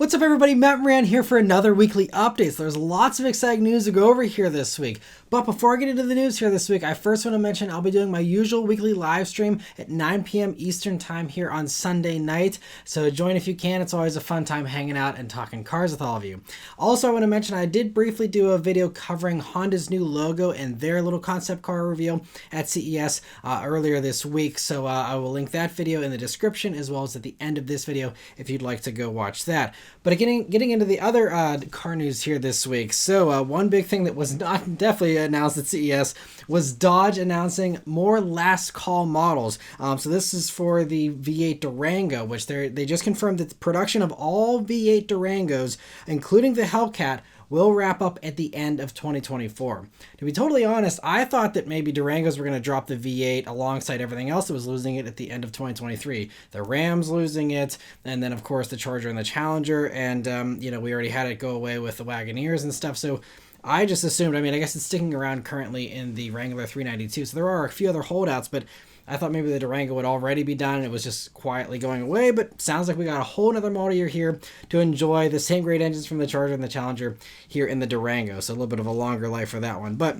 What's up everybody, Matt Maran here for another weekly update. So there's lots of exciting news to go over here this week. But before I get into the news here this week, I first want to mention I'll be doing my usual weekly live stream at 9 p.m. Eastern time here on Sunday night. So join if you can. It's always a fun time hanging out and talking cars with all of you. Also, I want to mention I did briefly do a video covering Honda's new logo and their little concept car reveal at CES earlier this week. So I will link that video in the description as well as at the end of this video if you'd like to go watch that. But getting into the other car news here this week. So one big thing that was not definitely announced at CES was Dodge announcing more last call models. So this is for the V8 Durango, which they just confirmed that the production of all V8 Durangos, including the Hellcat, will wrap up at the end of 2024. To be totally honest, I thought that maybe Durangos were going to drop the V8 alongside everything else that was losing it at the end of 2023. The Ram's losing it, and then of course the Charger and the Challenger, and we already had it go away with the Wagoneers and stuff. So I just assumed, I guess it's sticking around currently in the Wrangler 392. So there are a few other holdouts, but I thought maybe the Durango would already be done and it was just quietly going away, but sounds like we got a whole nother model year here to enjoy the same great engines from the Charger and the Challenger here in the Durango. So a little bit of a longer life for that one. But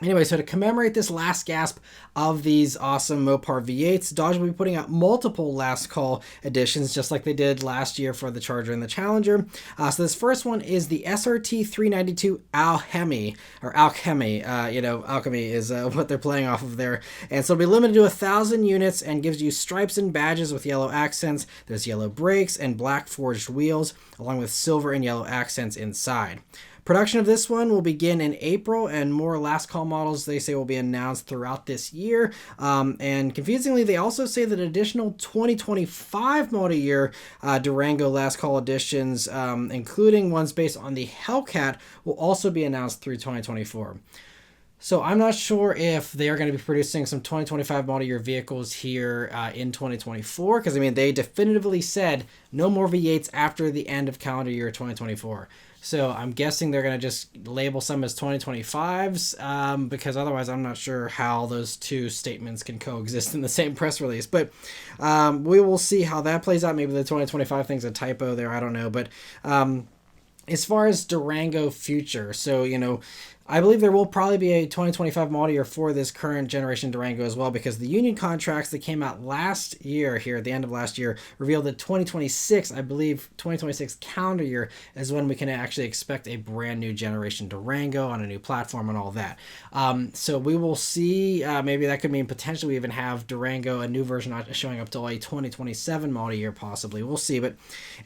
anyway, so to commemorate this last gasp of these awesome Mopar V8s, Dodge will be putting out multiple last call editions, just like they did last year for the Charger and the Challenger. So this first one is the SRT 392 Alchemy, or Alchemy. Alchemy is what they're playing off of there. And so it'll be limited to 1,000 units and gives you stripes and badges with yellow accents. There's yellow brakes and black forged wheels, along with silver and yellow accents inside. Production of this one will begin in April, and more last call models they say will be announced throughout this year. And confusingly, they also say that additional 2025 model year Durango last call editions, including ones based on the Hellcat, will also be announced through 2024. So I'm not sure if they are going to be producing some 2025 model year vehicles here in 2024, because they definitively said no more V8s after the end of calendar year 2024. So I'm guessing they're going to just label some as 2025s, because otherwise I'm not sure how those two statements can coexist in the same press release. But we will see how that plays out. Maybe the 2025 thing's a typo there, I don't know. But as far as Durango future, so, I believe there will probably be a 2025 model year for this current generation Durango as well, because the union contracts that came out last year, here at the end of last year, revealed that 2026, I believe 2026 calendar year, is when we can actually expect a brand new generation Durango on a new platform and all that. So we will see. Maybe that could mean potentially we even have Durango, a new version, showing up till a 2027 model year possibly. We'll see. But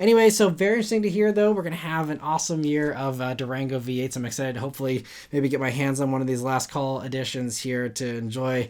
anyway, so very interesting to hear though. We're going to have an awesome year of Durango V8s. I'm excited to hopefully maybe get my hands on one of these last call editions here to enjoy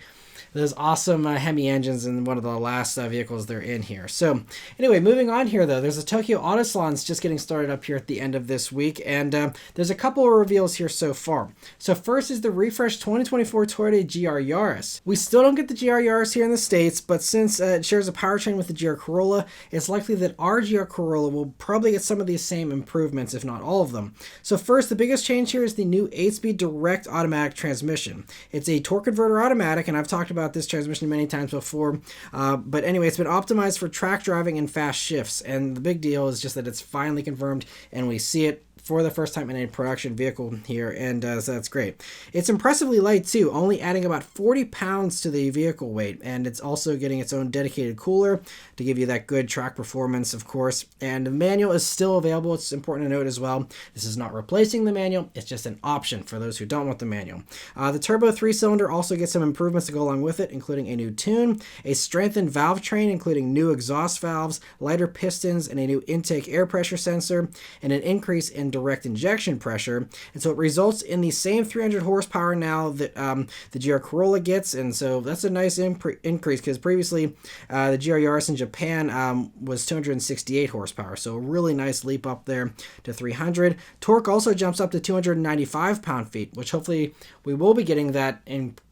those awesome Hemi engines in one of the last vehicles they're in here. So anyway, moving on here though, there's a Tokyo Auto Salon's just getting started up here at the end of this week, and there's a couple of reveals here so far. So first is the refreshed 2024 Toyota GR Yaris. We still don't get the GR Yaris here in the States, but since it shares a powertrain with the GR Corolla, it's likely that our GR Corolla will probably get some of these same improvements, if not all of them. So first, the biggest change here is the new 8-speed direct automatic transmission. It's a torque converter automatic, and I've talked about this transmission many times before, but anyway, it's been optimized for track driving and fast shifts, and the big deal is just that it's finally confirmed and we see it for the first time in a production vehicle here, and so that's great. It's impressively light too, only adding about 40 pounds to the vehicle weight, and it's also getting its own dedicated cooler to give you that good track performance, of course. And the manual is still available. It's important to note as well, this is not replacing the manual, it's just an option for those who don't want the manual. The turbo 3-cylinder also gets some improvements to go along with it, including a new tune, a strengthened valve train including new exhaust valves, lighter pistons, and a new intake air pressure sensor, and an increase in direct injection pressure. And so it results in the same 300 horsepower now that the GR Corolla gets, and so that's a nice increase, because previously the GR Yaris in Japan was 268 horsepower, so a really nice leap up there to 300. Torque also jumps up to 295 pound-feet, which hopefully we will be getting that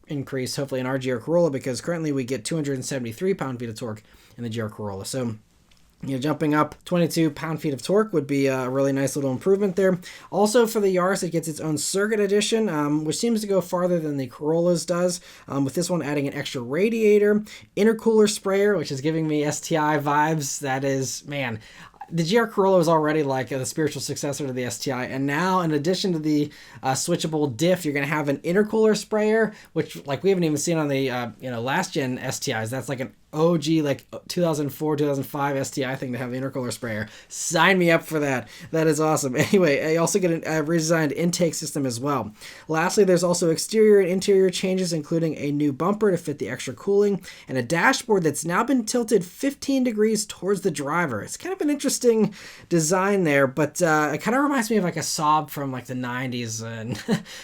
increase hopefully in our GR Corolla, because currently we get 273 pound-feet of torque in the GR Corolla. So jumping up 22 pound-feet of torque would be a really nice little improvement there. Also for the Yaris, it gets its own circuit edition, which seems to go farther than the Corollas does, with this one adding an extra radiator, intercooler sprayer, which is giving me STI vibes. That is, man, the GR Corolla was already like the spiritual successor to the STI, and now in addition to the switchable diff, you're going to have an intercooler sprayer, which like we haven't even seen on the last gen STIs. That's like an OG like 2004 2005 STI thing to have the intercooler sprayer. Sign me up for that. That is awesome. Anyway, I also get a redesigned intake system as well. Lastly, there's also exterior and interior changes, including a new bumper to fit the extra cooling and a dashboard that's now been tilted 15 degrees towards the driver. It's kind of an interesting design there, but it kind of reminds me of like a Saab from like the 90s and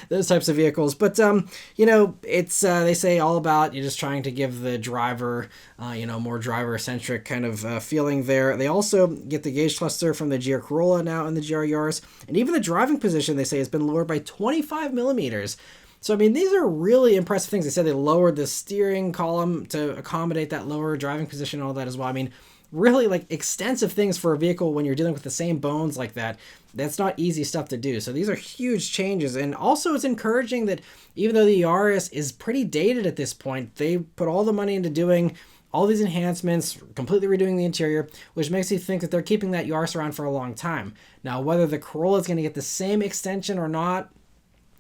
those types of vehicles. But it's they say all about you just trying to give the driver more driver-centric kind of feeling there. They also get the gauge cluster from the GR Corolla now in the GR Yaris, and even the driving position, they say, has been lowered by 25 millimeters. So, I mean, these are really impressive things. They said they lowered the steering column to accommodate that lower driving position and all that as well. I mean, really, like, extensive things for a vehicle when you're dealing with the same bones like that. That's not easy stuff to do. So these are huge changes. And also it's encouraging that even though the Yaris is pretty dated at this point, they put all the money into doing all these enhancements, completely redoing the interior, which makes you think that they're keeping that Yaris around for a long time. Now, whether the Corolla is going to get the same extension or not,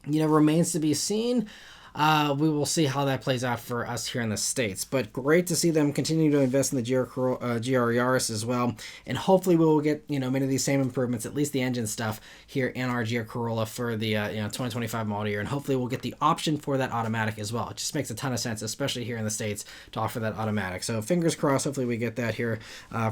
remains to be seen. We will see how that plays out for us here in the States. But great to see them continue to invest in the GR Yaris as well. And hopefully we will get, many of these same improvements, at least the engine stuff, here in our GR Corolla for the 2025 model year. And hopefully we'll get the option for that automatic as well. It just makes a ton of sense, especially here in the States, to offer that automatic. So fingers crossed, hopefully we get that here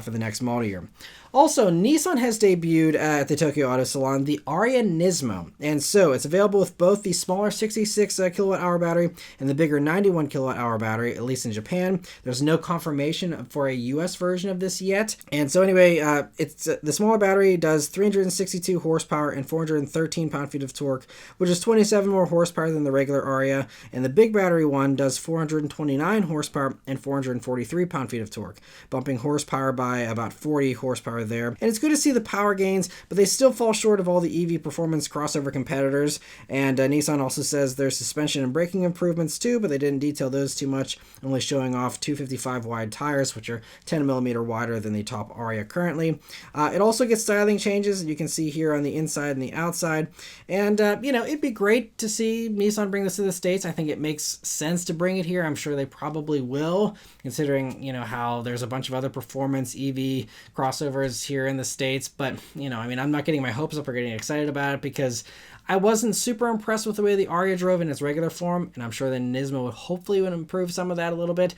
for the next model year. Also, Nissan has debuted at the Tokyo Auto Salon the Ariya Nismo. And so it's available with both the smaller 66 kilowatt hour battery and the bigger 91 kilowatt hour battery, at least in Japan. There's no confirmation for a US version of this yet. And so anyway, it's the smaller battery does 362 horsepower and 413 pound-feet of torque, which is 27 more horsepower than the regular Ariya. And the big battery one does 429 horsepower and 443 pound-feet of torque, bumping horsepower by about 40 horsepower there. And it's good to see the power gains, but they still fall short of all the EV performance crossover competitors. And Nissan also says there's suspension and braking improvements too, but they didn't detail those too much, only showing off 255 wide tires, which are 10 millimeter wider than the top Ariya currently. It also gets styling changes you can see here on the inside and the outside. And it'd be great to see Nissan bring this to the States. I think it makes sense to bring it here. I'm sure they probably will, considering how there's a bunch of other performance EV crossovers here in the States. But I'm not getting my hopes up or getting excited about it, because I wasn't super impressed with the way the Ariya drove in its regular form, and I'm sure the Nismo would improve some of that a little bit.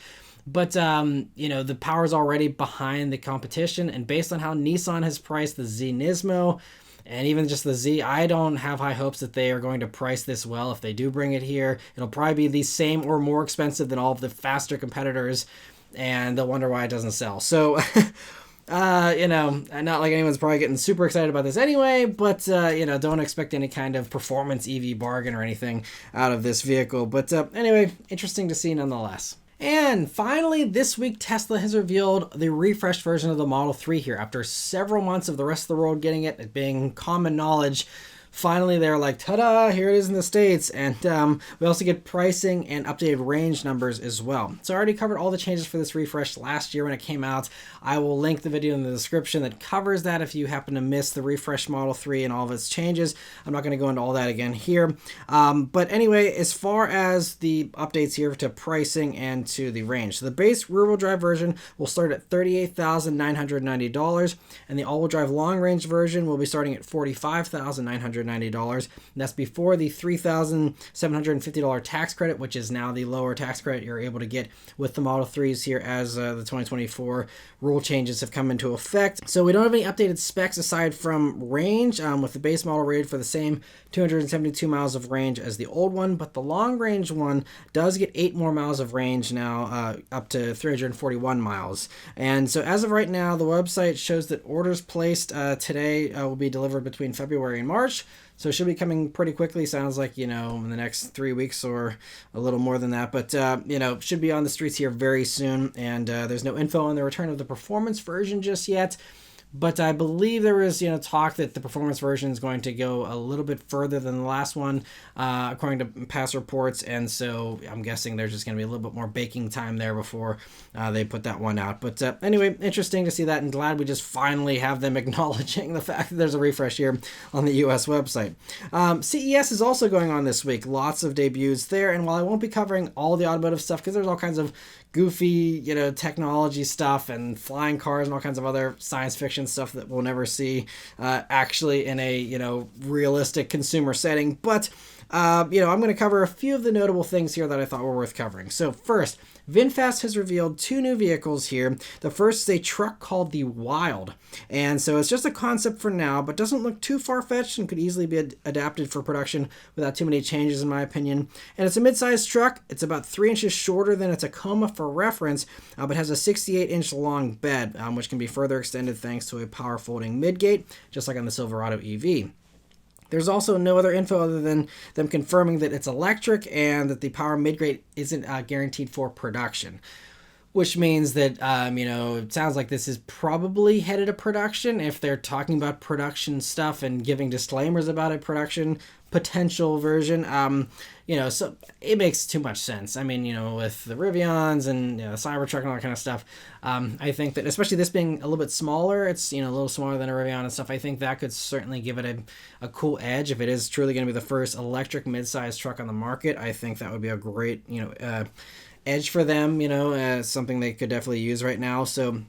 But, the power's already behind the competition, and based on how Nissan has priced the Z Nismo, and even just the Z, I don't have high hopes that they are going to price this well. If they do bring it here, it'll probably be the same or more expensive than all of the faster competitors, and they'll wonder why it doesn't sell. So... not like anyone's probably getting super excited about this anyway, but, don't expect any kind of performance EV bargain or anything out of this vehicle. But anyway, interesting to see nonetheless. And finally, this week, Tesla has revealed the refreshed version of the Model 3 here. After several months of the rest of the world getting it being common knowledge, finally they're like, ta-da, here it is in the States. And we also get pricing and updated range numbers as well. So I already covered all the changes for this refresh last year when it came out. I will link the video in the description that covers that if you happen to miss the refresh Model 3 and all of its changes. I'm not going to go into all that again here. But anyway, as far as the updates here to pricing and to the range. So the base rear-wheel drive version will start at $38,990, and the all-wheel drive long-range version will be starting at $45,990. That's before the $3,750 tax credit, which is now the lower tax credit you're able to get with the Model 3s here as the 2024 rule changes have come into effect. So we don't have any updated specs aside from range, with the base model rated for the same 272 miles of range as the old one, but the long range one does get 8 more miles of range now, up to 341 miles. And so as of right now, the website shows that orders placed today will be delivered between February and March. So it should be coming pretty quickly. Sounds like, in the next 3 weeks or a little more than that. But, should be on the streets here very soon. And there's no info on the return of the performance version just yet. But I believe there was, talk that the performance version is going to go a little bit further than the last one, according to past reports. And so I'm guessing there's just going to be a little bit more baking time there before they put that one out. But anyway, interesting to see that, and glad we just finally have them acknowledging the fact that there's a refresh here on the US website. CES is also going on this week. Lots of debuts there. And while I won't be covering all the automotive stuff, because there's all kinds of goofy, technology stuff and flying cars and all kinds of other science fiction stuff that we'll never see actually in a, realistic consumer setting. But, I'm going to cover a few of the notable things here that I thought were worth covering. So first, VinFast has revealed 2 new vehicles here. The first is a truck called the Wild. And so it's just a concept for now, but doesn't look too far-fetched and could easily be adapted for production without too many changes, in my opinion. And it's a mid-sized truck. It's about 3 inches shorter than a Tacoma for reference, but has a 68-inch long bed, which can be further extended thanks to a power folding midgate, just like on the Silverado EV. There's also no other info other than them confirming that it's electric and that the power midgate isn't guaranteed for production, which means that, it sounds like this is probably headed to production if they're talking about production stuff and giving disclaimers about a production potential version. So it makes too much sense. I mean, with the Rivians and the Cybertruck and all that kind of stuff, I think that especially this being a little bit smaller, it's, a little smaller than a Rivian and stuff, I think that could certainly give it a cool edge. If it is truly going to be the first electric mid-sized truck on the market, I think that would be a great, edge for them, something they could definitely use right now. So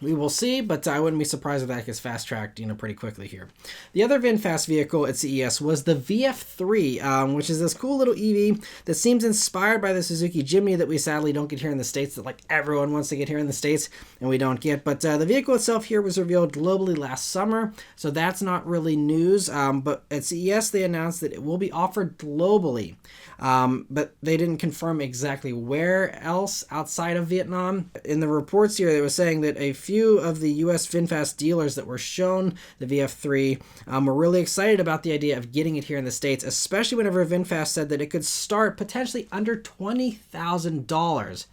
we will see, but I wouldn't be surprised if that gets fast-tracked, pretty quickly here. The other VinFast vehicle at CES was the VF3, which is this cool little EV that seems inspired by the Suzuki Jimny that we sadly don't get here in the States, that like everyone wants to get here in the States, and we don't get. But the vehicle itself here was revealed globally last summer, so that's not really news. But at CES, they announced that it will be offered globally. But they didn't confirm exactly where else outside of Vietnam. In the reports here, they were saying that a few of the US VinFast dealers that were shown the VF3 were really excited about the idea of getting it here in the States, especially whenever VinFast said that it could start potentially under $20,000.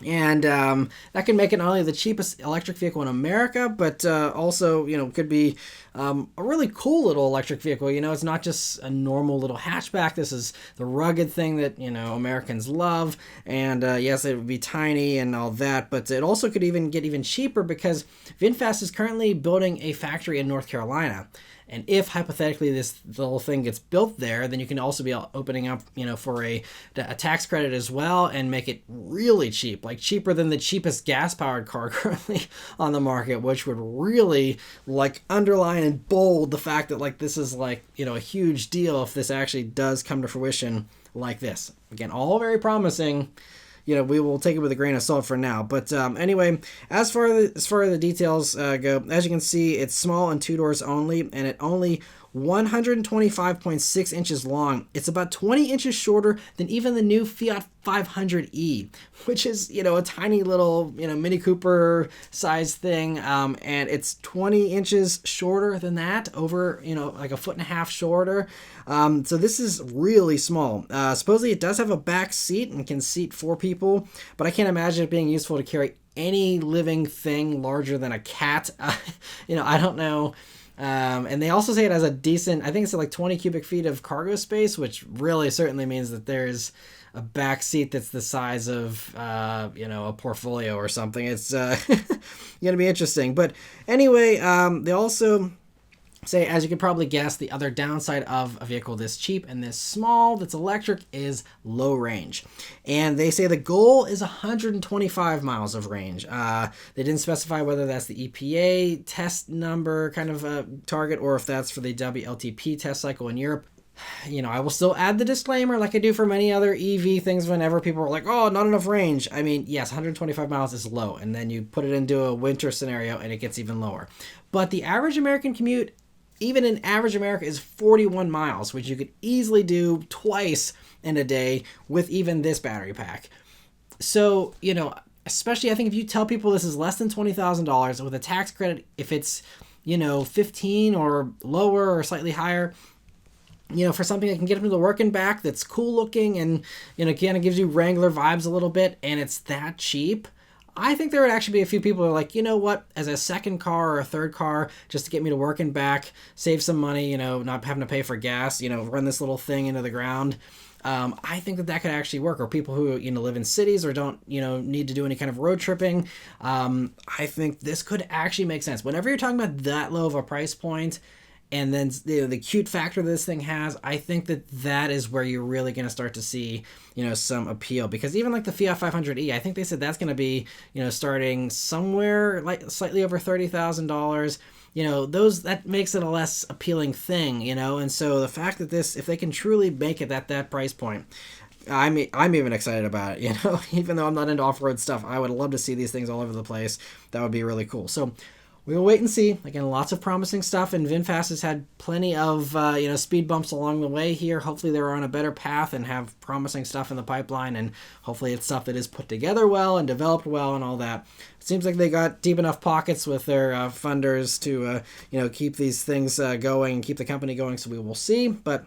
And that can make it not only the cheapest electric vehicle in America, but also, could be a really cool little electric vehicle. It's not just a normal little hatchback. This is the rugged thing that, Americans love. And yes, it would be tiny and all that, but it also could even get even cheaper because VinFast is currently building a factory in North Carolina. And if hypothetically the whole thing gets built there, then you can also be opening up, for a tax credit as well and make it really cheap, like cheaper than the cheapest gas-powered car currently on the market, which would really underline and bold the fact that this is a huge deal if this actually does come to fruition like this. Again, all very promising. We will take it with a grain of salt for now. But anyway, as far as the details go, as you can see, it's small and 2 doors only, and it only 125.6 inches long. It's about 20 inches shorter than even the new Fiat 500e, which is, a tiny little, Mini Cooper size thing. And it's 20 inches shorter than that, over, like a foot and a half shorter. So this is really small. Supposedly it does have a back seat and can seat 4 people, but I can't imagine it being useful to carry any living thing larger than a cat. I don't know. And they also say it has a decent, I think it's like 20 cubic feet of cargo space, which really certainly means that there's a back seat that's the size of, a portfolio or something. It's going to be interesting. But anyway, they also say, as you can probably guess, the other downside of a vehicle this cheap and this small that's electric is low range. And they say the goal is 125 miles of range. They didn't specify whether that's the EPA test number kind of target or if that's for the WLTP test cycle in Europe. I will still add the disclaimer like I do for many other EV things whenever people are like, oh, not enough range. I mean, yes, 125 miles is low. And then you put it into a winter scenario and it gets even lower. But the average American commute, even in average America, is 41 miles, which you could easily do twice in a day with even this battery pack. So, especially I think if you tell people this is less than $20,000 with a tax credit, if it's, 15 or lower or slightly higher, for something that can get them to work and back, that's cool looking and, kind of gives you Wrangler vibes a little bit, and it's that cheap, I think there would actually be a few people who are like, you know what, as a second car or a third car, just to get me to work and back, save some money, not having to pay for gas, run this little thing into the ground. I think that could actually work. Or people who live in cities or don't need to do any kind of road tripping. I think this could actually make sense. Whenever you're talking about that low of a price point, and then the cute factor this thing has, I think that is where you're really going to start to see some appeal. Because even like the Fiat 500e, I think they said that's going to be starting somewhere like slightly over $30,000. That makes it a less appealing thing, and so the fact that if they can truly make it at that price point, I'm even excited about it, even though I'm not into off-road stuff. I would love to see these things all over the place. That would be really cool. So we will wait and see. Again, lots of promising stuff, and VinFast has had plenty of speed bumps along the way here. Hopefully they're on a better path and have promising stuff in the pipeline, and hopefully it's stuff that is put together well and developed well and all that. It seems like they got deep enough pockets with their funders to keep these things going and keep the company going, so we will see. But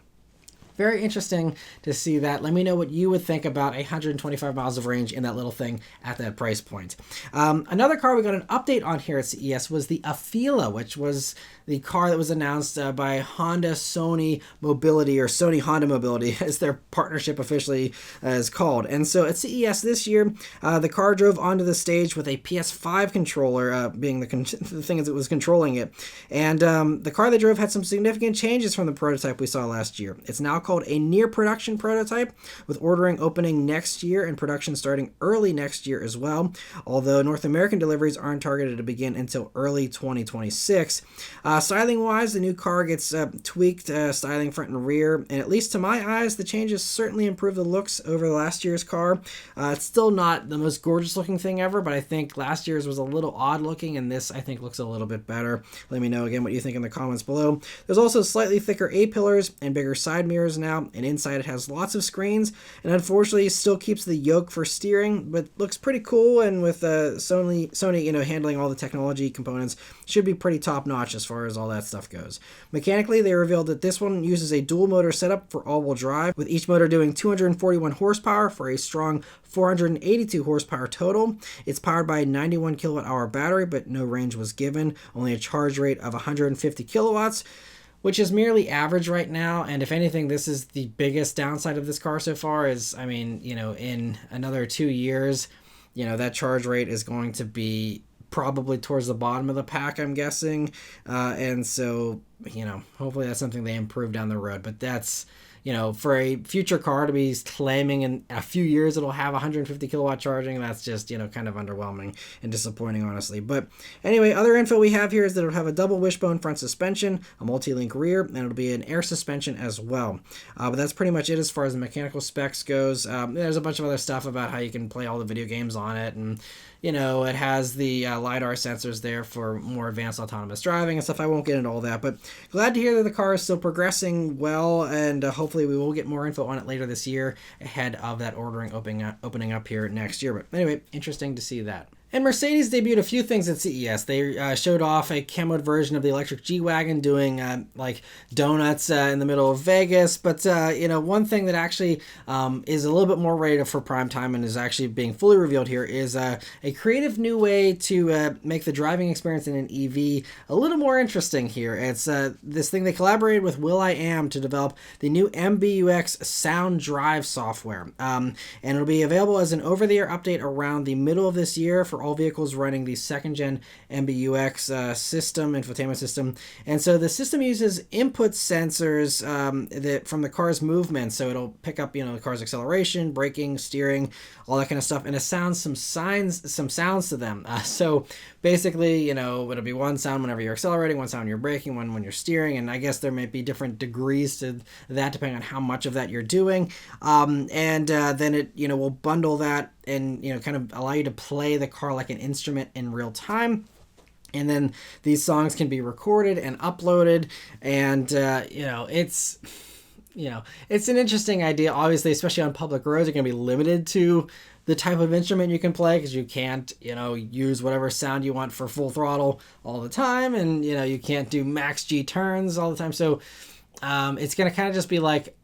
very interesting to see that. Let me know what you would think about 125 miles of range in that little thing at that price point. Another car we got an update on here at CES was the Afeela, which was the car that was announced by Honda Sony Mobility, or Sony Honda Mobility, as their partnership officially is called. And so at CES this year, the car drove onto the stage with a PS5 controller, being the thing that was controlling it. And the car they drove had some significant changes from the prototype we saw last year. It's now called a near production prototype, with ordering opening next year and production starting early next year as well, although North American deliveries aren't targeted to begin until early 2026. Styling wise, the new car gets tweaked styling front and rear, and at least to my eyes, the changes certainly improve the looks over last year's car. It's still not the most gorgeous looking thing ever, but I think last year's was a little odd looking, and this I think looks a little bit better. Let me know again what you think in the comments below. There's also slightly thicker A-pillars and bigger side mirrors now, and inside it has lots of screens, and unfortunately still keeps the yoke for steering, but looks pretty cool. And with Sony handling all the technology components, should be pretty top notch as far as all that stuff goes. Mechanically, they revealed that this one uses a dual motor setup for all-wheel drive, with each motor doing 241 horsepower for a strong 482 horsepower total. It's powered by a 91 kilowatt hour battery, but no range was given, only a charge rate of 150 kilowatts, which is merely average right now. And if anything, this is the biggest downside of this car so far is, in another 2 years, that charge rate is going to be probably towards the bottom of the pack, I'm guessing. And so, hopefully that's something they improve down the road. But that's, for a future car to be claiming in a few years it'll have 150 kilowatt charging, that's just, kind of underwhelming and disappointing, honestly. But anyway, other info we have here is that it'll have a double wishbone front suspension, a multi-link rear, and it'll be an air suspension as well. But that's pretty much it as far as the mechanical specs goes. There's a bunch of other stuff about how you can play all the video games on it, and it has the LiDAR sensors there for more advanced autonomous driving and stuff. I won't get into all that, but glad to hear that the car is still progressing well, and hopefully we will get more info on it later this year ahead of that ordering opening up here next year. But anyway, interesting to see that. And Mercedes debuted a few things at CES. They showed off a camoed version of the electric G-Wagon doing like donuts in the middle of Vegas. But, one thing that actually is a little bit more ready for prime time and is actually being fully revealed here is a creative new way to make the driving experience in an EV a little more interesting here. It's this thing they collaborated with Will.i.am to develop the new MBUX Sound Drive software. And it'll be available as an over-the-air update around the middle of this year for all vehicles running the second-gen MBUX system, infotainment system. And so the system uses input sensors that from the car's movement. So it'll pick up, the car's acceleration, braking, steering, all that kind of stuff, and assign some sounds to them. So basically, it'll be one sound whenever you're accelerating, one sound when you're braking, one when you're steering, and I guess there might be different degrees to that depending on how much of that you're doing. And then it, will bundle that and, kind of allow you to play the car like an instrument in real time. And then these songs can be recorded and uploaded, and, it's an interesting idea. Obviously, especially on public roads, you're going to be limited to the type of instrument you can play because you can't, use whatever sound you want for full throttle all the time, and, you can't do max G turns all the time. So it's going to kind of just be like,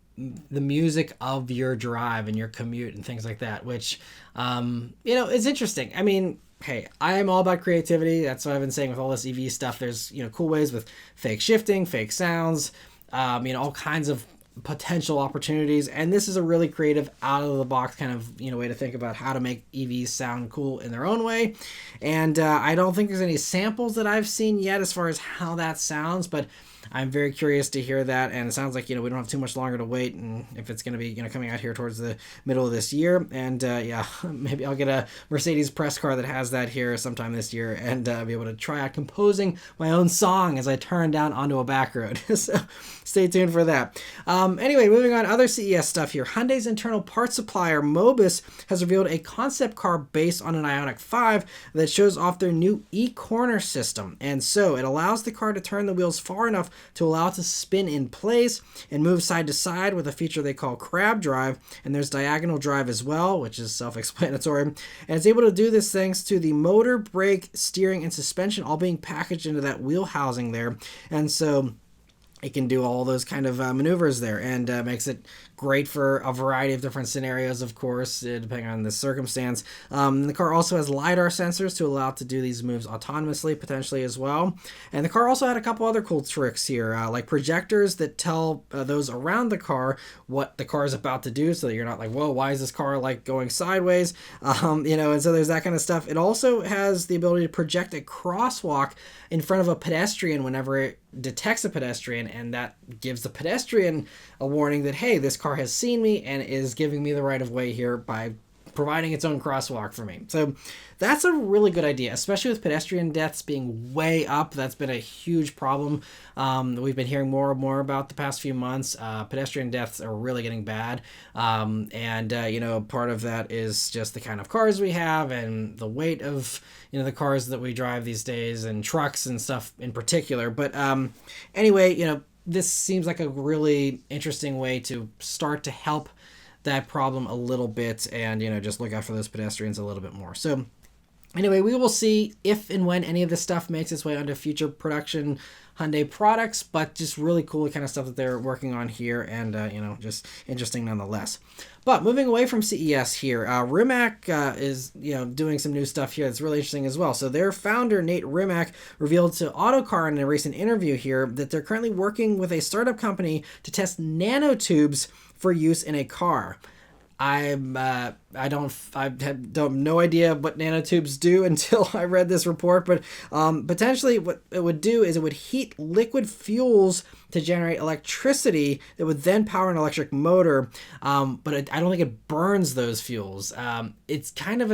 the music of your drive and your commute and things like that, which, you know, is interesting. I mean, hey, I am all about creativity. That's what I've been saying with all this EV stuff. There's, you know, cool ways with fake shifting, fake sounds, you know, all kinds of potential opportunities. And this is a really creative, out of the box kind of, you know, way to think about how to make EVs sound cool in their own way. And I don't think there's any samples that I've seen yet as far as how that sounds, but I'm very curious to hear that, and it sounds like, you know, we don't have too much longer to wait, and if it's going to be, you know, coming out here towards the middle of this year, and yeah, maybe I'll get a Mercedes press car that has that here sometime this year, and be able to try out composing my own song as I turn down onto a back road. So stay tuned for that. Anyway, moving on, other CES stuff here. Hyundai's internal parts supplier Mobis has revealed a concept car based on an Ioniq 5 that shows off their new e-corner system, and so it allows the car to turn the wheels far enough to allow it to spin in place and move side to side with a feature they call crab drive, and there's diagonal drive as well, which is self-explanatory, and it's able to do this thanks to the motor, brake, steering, and suspension all being packaged into that wheel housing there, and so it can do all those kind of maneuvers there, and makes it great for a variety of different scenarios, of course, depending on the circumstance. The car also has LiDAR sensors to allow it to do these moves autonomously, potentially as well. And the car also had a couple other cool tricks here, like projectors that tell those around the car what the car is about to do, so that you're not like, whoa, why is this car like going sideways? You know, and so there's that kind of stuff. It also has the ability to project a crosswalk in front of a pedestrian whenever it detects a pedestrian, and that gives the pedestrian a warning that, hey, this car has seen me and is giving me the right of way here by providing its own crosswalk for me. So that's a really good idea, especially with pedestrian deaths being way up. That's been a huge problem that we've been hearing more and more about the past few months. Pedestrian deaths are really getting bad, and you know, part of that is just the kind of cars we have and the weight of, you know, the cars that we drive these days, and trucks and stuff in particular. But anyway, you know, this seems like a really interesting way to start to help that problem a little bit, and, you know, just look out for those pedestrians a little bit more. So anyway, we will see if and when any of this stuff makes its way onto future production Hyundai products, but just really cool kind of stuff that they're working on here, and you know, just interesting nonetheless. But moving away from CES here, Rimac is, you know, doing some new stuff here that's really interesting as well. So their founder, Nate Rimac, revealed to Autocar in a recent interview here that they're currently working with a startup company to test nanotubes for use in a car. I have no idea what nanotubes do until I read this report, but potentially what it would do is it would heat liquid fuels to generate electricity that would then power an electric motor, but I don't think it burns those fuels. It's kind of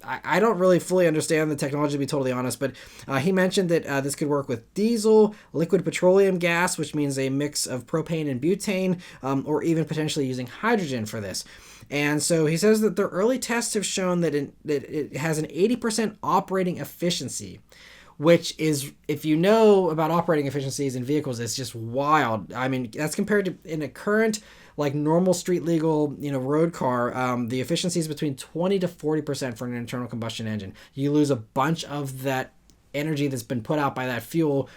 I don't really fully understand the technology, to be totally honest, but he mentioned that this could work with diesel, liquid petroleum gas, which means a mix of propane and butane, or even potentially using hydrogen for this. And so he says that the early tests have shown that it has an 80% operating efficiency, which is, if you know about operating efficiencies in vehicles, it's just wild. I mean, that's compared to in a current, like, normal street legal, you know, road car, the efficiency is between 20 to 40% for an internal combustion engine. You lose a bunch of that energy that's been put out by that fuel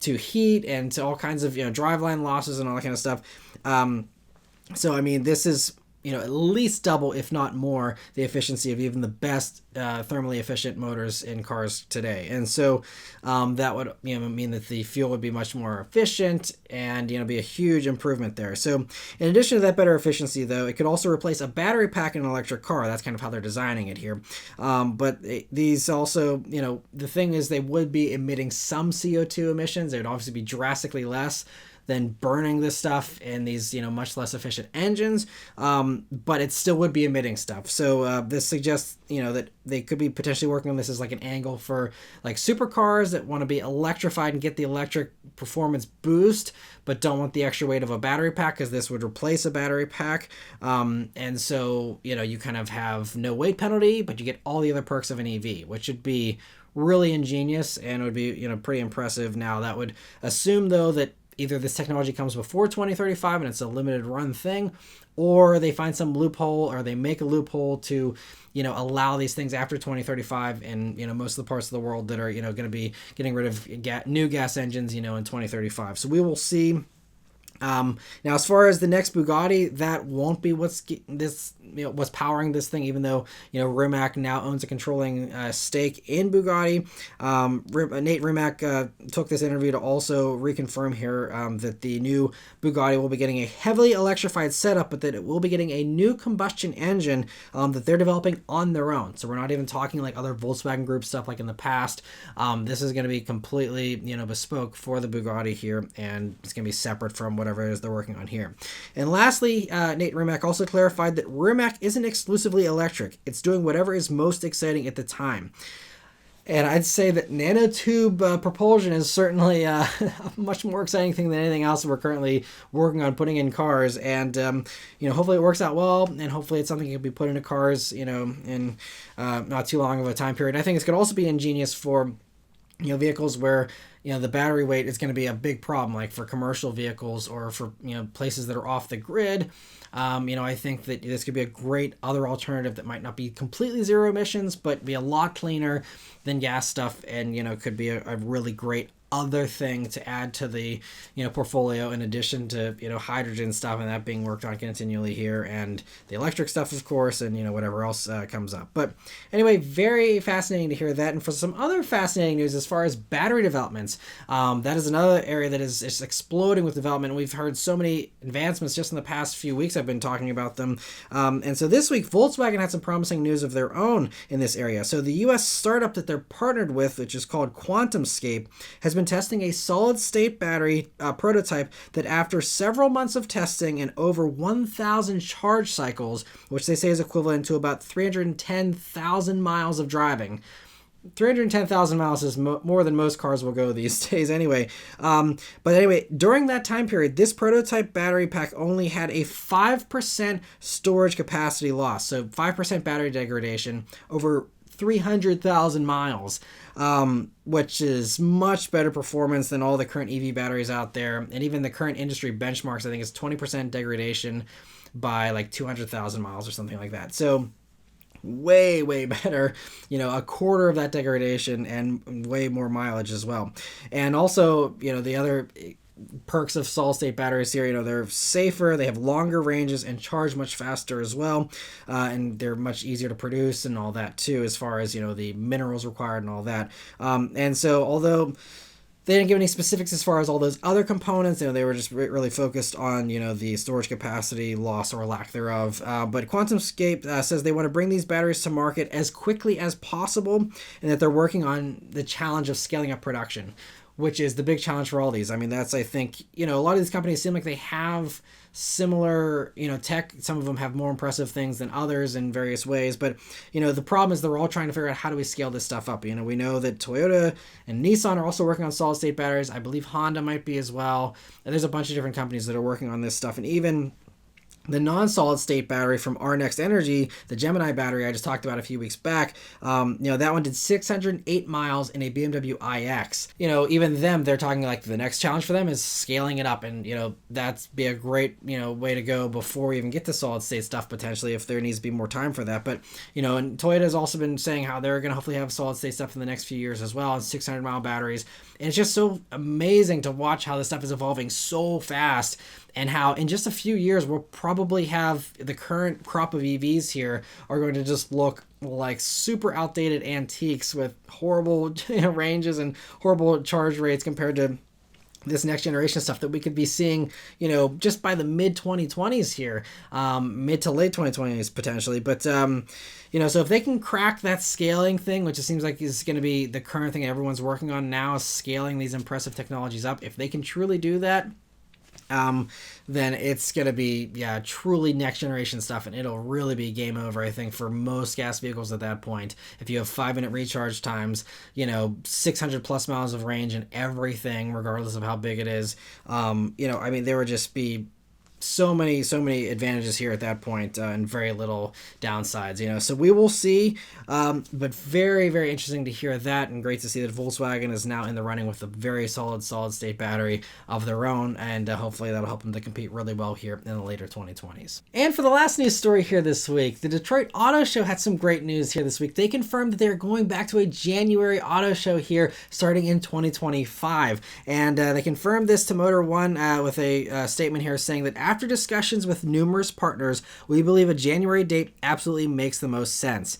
to heat and to all kinds of, you know, driveline losses and all that kind of stuff. So, I mean, this is, you know, at least double, if not more, the efficiency of even the best thermally efficient motors in cars today. And so that would, you know, mean that the fuel would be much more efficient, and, you know, be a huge improvement there. So in addition to that better efficiency, though, it could also replace a battery pack in an electric car. That's kind of how they're designing it here. But these also, you know, the thing is, they would be emitting some CO2 emissions. They would obviously be drastically less than burning this stuff in these, you know, much less efficient engines, but it still would be emitting stuff. So this suggests, you know, that they could be potentially working on this as like an angle for like supercars that want to be electrified and get the electric performance boost, but don't want the extra weight of a battery pack, because this would replace a battery pack. And so, you know, you kind of have no weight penalty, but you get all the other perks of an EV, which would be really ingenious and would be, you know, pretty impressive. Now, that would assume, though, that either this technology comes before 2035 and it's a limited run thing, or they find some loophole, or they make a loophole to, you know, allow these things after 2035 in, you know, most of the parts of the world that are, you know, going to be getting rid of new gas engines, you know, in 2035. So we will see. Now, as far as the next Bugatti, that won't be what's powering this thing, even though Rimac now owns a controlling stake in Bugatti. Nate Rimac took this interview to also reconfirm here that the new Bugatti will be getting a heavily electrified setup, but that it will be getting a new combustion engine that they're developing on their own. So we're not even talking like other Volkswagen Group stuff like in the past. This is going to be completely bespoke for the Bugatti here, and it's going to be separate from whatever it is they're working on here. And lastly, Nate Rimac also clarified that Rimac isn't exclusively electric. It's doing whatever is most exciting at the time. And I'd say that nanotube propulsion is certainly a much more exciting thing than anything else we're currently working on putting in cars. And, hopefully it works out well, and hopefully it's something that can be put into cars, in not too long of a time period. I think it's going to also be ingenious for vehicles where the battery weight is going to be a big problem, like for commercial vehicles or for places that are off the grid. I think that this could be a great other alternative that might not be completely zero emissions, but be a lot cleaner than gas stuff, and could be a really great other thing to add to the portfolio, in addition to hydrogen stuff and that being worked on continually here, and the electric stuff, of course, and whatever else comes up. But anyway, very fascinating to hear that. And for some other fascinating news as far as battery developments, that is another area that is just exploding with development. We've heard so many advancements just in the past few weeks. I've been talking about them, and so this week Volkswagen had some promising news of their own in this area. So the US startup that they're partnered with, which is called QuantumScape, has been testing a solid-state battery prototype that, after several months of testing and over 1,000 charge cycles, which they say is equivalent to about 310,000 miles of driving. 310,000 miles is more than most cars will go these days anyway. But anyway, during that time period, this prototype battery pack only had a 5% storage capacity loss. So 5% battery degradation over 300,000 miles, which is much better performance than all the current EV batteries out there. And even the current industry benchmarks, I think, is 20% degradation by like 200,000 miles or something like that. So way better, a quarter of that degradation and way more mileage as well. And also, the other perks of solid state batteries here, they're safer, they have longer ranges and charge much faster as well, and they're much easier to produce and all that too, as far as the minerals required and all that. And so, although they didn't give any specifics as far as all those other components, they were just really focused on the storage capacity loss or lack thereof. But QuantumScape says they want to bring these batteries to market as quickly as possible, and that they're working on the challenge of scaling up production, which is the big challenge for all these. I mean, that's, I think, a lot of these companies seem like they have similar, tech. Some of them have more impressive things than others in various ways. But, the problem is they're all trying to figure out how do we scale this stuff up. We know that Toyota and Nissan are also working on solid state batteries. I believe Honda might be as well. And there's a bunch of different companies that are working on this stuff. And even the non-solid state battery from Our Next Energy, the Gemini battery I just talked about a few weeks back, that one did 608 miles in a BMW iX. Even them, they're talking like the next challenge for them is scaling it up, and that's be a great way to go before we even get to solid state stuff potentially, if there needs to be more time for that. But and Toyota has also been saying how they're going to hopefully have solid state stuff in the next few years as well, and 600 mile batteries. And it's just so amazing to watch how this stuff is evolving so fast, and how in just a few years we'll probably have the current crop of EVs here are going to just look like super outdated antiques with horrible ranges and horrible charge rates compared to this next generation stuff that we could be seeing, just by the mid 2020s here, mid to late 2020s potentially. But, so if they can crack that scaling thing, which it seems like is going to be the current thing everyone's working on now, is scaling these impressive technologies up. If they can truly do that, then it's going to be, truly next generation stuff, and it'll really be game over, I think, for most gas vehicles at that point. If you have 5-minute recharge times, 600 plus miles of range and everything, regardless of how big it is, there would just be so many advantages here at that point, and very little downsides, you know. So we will see, but very interesting to hear that, and great to see that Volkswagen is now in the running with a very solid state battery of their own, and hopefully that'll help them to compete really well here in the later 2020s. And for the last news story here this week, the Detroit Auto Show had some great news here this week. They confirmed that they're going back to a January auto show here starting in 2025, and they confirmed this to Motor One with a statement here saying that after discussions with numerous partners, we believe a January date absolutely makes the most sense.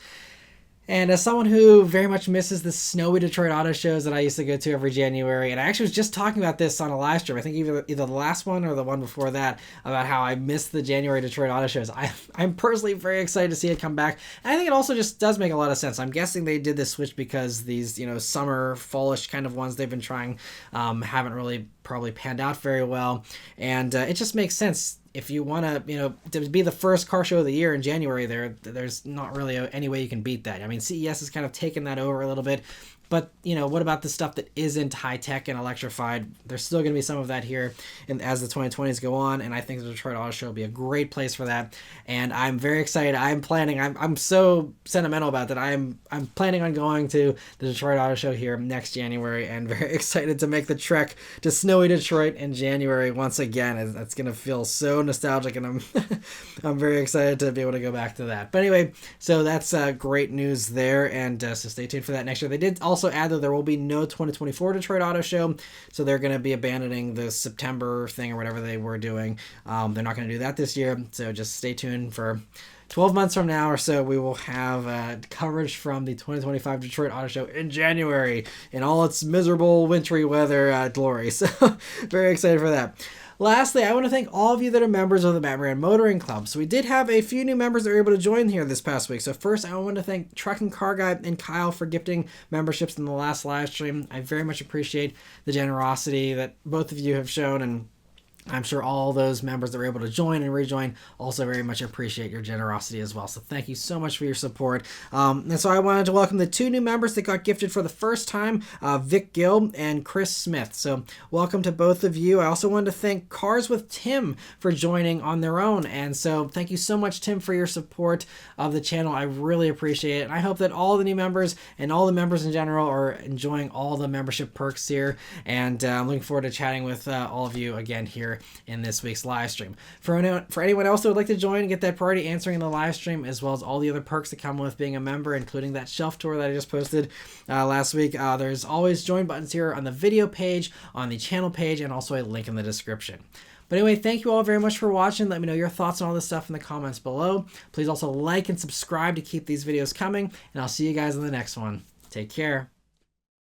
And as someone who very much misses the snowy Detroit auto shows that I used to go to every January, and I actually was just talking about this on a live stream, I think either the last one or the one before that, about how I missed the January Detroit auto shows. I'm personally very excited to see it come back. And I think it also just does make a lot of sense. I'm guessing they did this switch because these, you know, summer, fallish kind of ones they've been trying haven't really probably panned out very well. And it just makes sense. If you want to, you know, to be the first car show of the year in January, there's not really any way you can beat that. I mean, CES has kind of taken that over a little bit, but, you know, what about the stuff that isn't high-tech and electrified? There's still going to be some of that here as the 2020s go on, and I think the Detroit Auto Show will be a great place for that, and I'm very excited. I'm so sentimental about that. I'm planning on going to the Detroit Auto Show here next January, and very excited to make the trek to snowy Detroit in January once again. That's going to feel so nostalgic, and I'm very excited to be able to go back to that. But anyway, so that's great news there, and so stay tuned for that next year. They did also add that there will be no 2024 Detroit Auto Show, so they're going to be abandoning the September thing or whatever they were doing. They're not going to do that this year, so just stay tuned for 12 months from now or so. We will have coverage from the 2025 Detroit Auto Show in January in all its miserable wintry weather glory. So very excited for that. Lastly, I want to thank all of you that are members of the Maran Motoring Club. So we did have a few new members that were able to join here this past week. So first, I want to thank Truck and Car Guy and Kyle for gifting memberships in the last live stream. I very much appreciate the generosity that both of you have shown, and I'm sure all those members that were able to join and rejoin also very much appreciate your generosity as well. So thank you so much for your support. And so I wanted to welcome the two new members that got gifted for the first time, Vic Gill and Chris Smith. So welcome to both of you. I also wanted to thank Cars with Tim for joining on their own. And so thank you so much, Tim, for your support of the channel. I really appreciate it. And I hope that all the new members and all the members in general are enjoying all the membership perks here. And I'm looking forward to chatting with all of you again here in this week's live stream. For anyone else that would like to join and get that priority answering in the live stream, as well as all the other perks that come with being a member, including that shelf tour that I just posted last week, there's always join buttons here on the video page, on the channel page, and also a link in the description. But anyway, thank you all very much for watching. Let me know your thoughts on all this stuff in the comments below. Please also like and subscribe to keep these videos coming, and I'll see you guys in the next one. Take care.